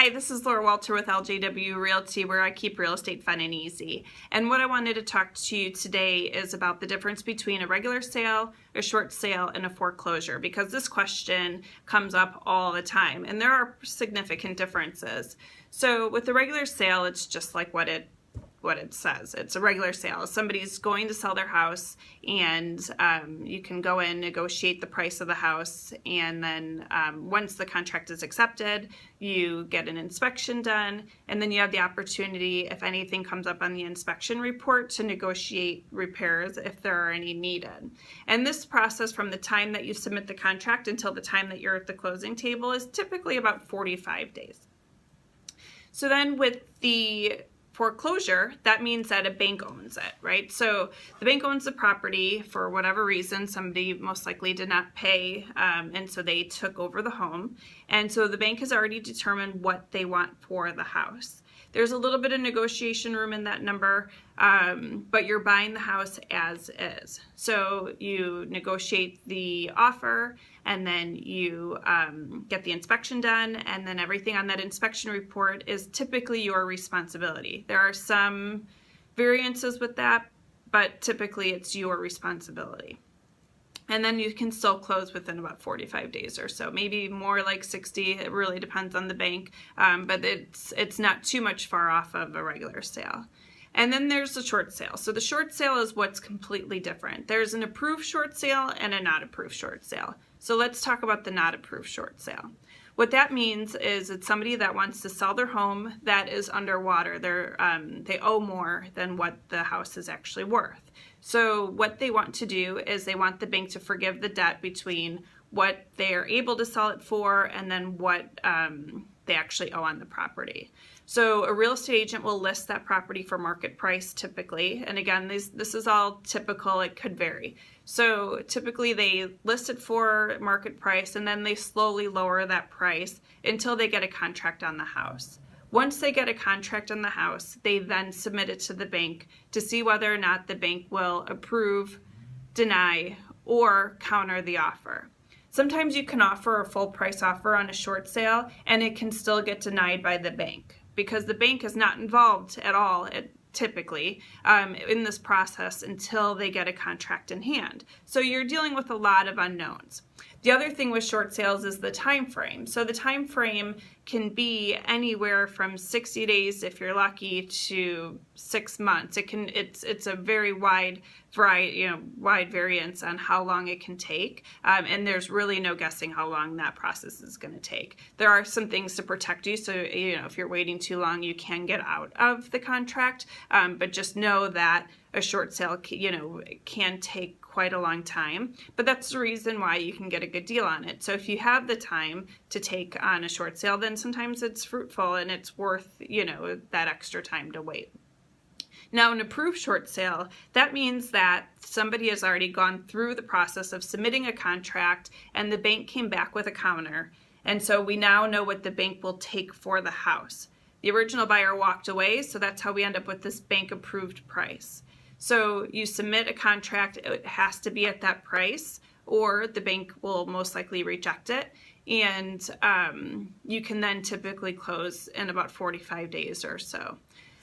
Hi, this is Laura Walter with LJW Realty, where I keep real estate fun and easy. And what I wanted to talk to you today is about the difference between a regular sale, a short sale, and a foreclosure, because this question comes up all the time, and there are significant differences. So with a regular sale, it's just like what it says. It's a regular sale. Somebody's going to sell their house, and you can go in, negotiate the price of the house, and then once the contract is accepted, you get an inspection done, and then you have the opportunity, if anything comes up on the inspection report, to negotiate repairs if there are any needed. And this process, from the time that you submit the contract until the time that you're at the closing table, is typically about 45 days. So then with the foreclosure, that means that a bank owns it, right? So the bank owns the property for whatever reason. Somebody most likely did not pay, and so they took over the home. And so the bank has already determined what they want for the house. There's a little bit of negotiation room in that number, but you're buying the house as is. So you negotiate the offer, and then you get the inspection done, and then everything on that inspection report is typically your responsibility. There are some variances with that, but typically it's your responsibility. And then you can still close within about 45 days or so, maybe more like 60. It really depends on the bank, but it's not too much far off of a regular sale. And then there's the short sale. So the short sale is what's completely different. There's an approved short sale and a not approved short sale. So let's talk about the not approved short sale. What that means is it's somebody that wants to sell their home that is underwater. They owe more than what the house is actually worth. So what they want to do is they want the bank to forgive the debt between what they are able to sell it for and then what they actually owe on the property. So a real estate agent will list that property for market price typically. And again, this is all typical. It could vary. So typically they list it for market price, and then they slowly lower that price until they get a contract on the house. Once they get a contract on the house, they then submit it to the bank to see whether or not the bank will approve, deny, or counter the offer. Sometimes you can offer a full price offer on a short sale, and it can still get denied by the bank because the bank is not involved at all typically in this process until they get a contract in hand. So you're dealing with a lot of unknowns. The other thing with short sales is the time frame. So the time frame can be anywhere from 60 days if you're lucky to 6 months. It's a very wide variety, wide variance on how long it can take, and there's really no guessing how long that process is going to take. There are some things to protect you, so if you're waiting too long, you can get out of the contract, but just know that a short sale can take quite a long time, but that's the reason why you can get a good deal on it. So if you have the time to take on a short sale, then sometimes it's fruitful and it's worth that extra time to wait. Now, an approved short sale, that means that somebody has already gone through the process of submitting a contract and the bank came back with a counter, and so we now know what the bank will take for the house. The original buyer walked away, so that's how we end up with this bank approved price. So you submit a contract, it has to be at that price, or the bank will most likely reject it, and you can then typically close in about 45 days or so.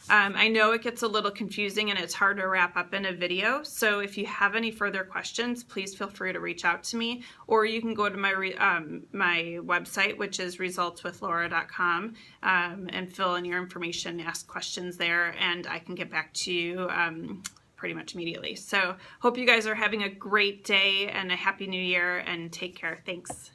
I know it gets a little confusing and it's hard to wrap up in a video, so if you have any further questions, please feel free to reach out to me, or you can go to my website, which is resultswithlaura.com, and fill in your information, ask questions there, and I can get back to you pretty much immediately. So hope you guys are having a great day and a happy new year, and take care. Thanks.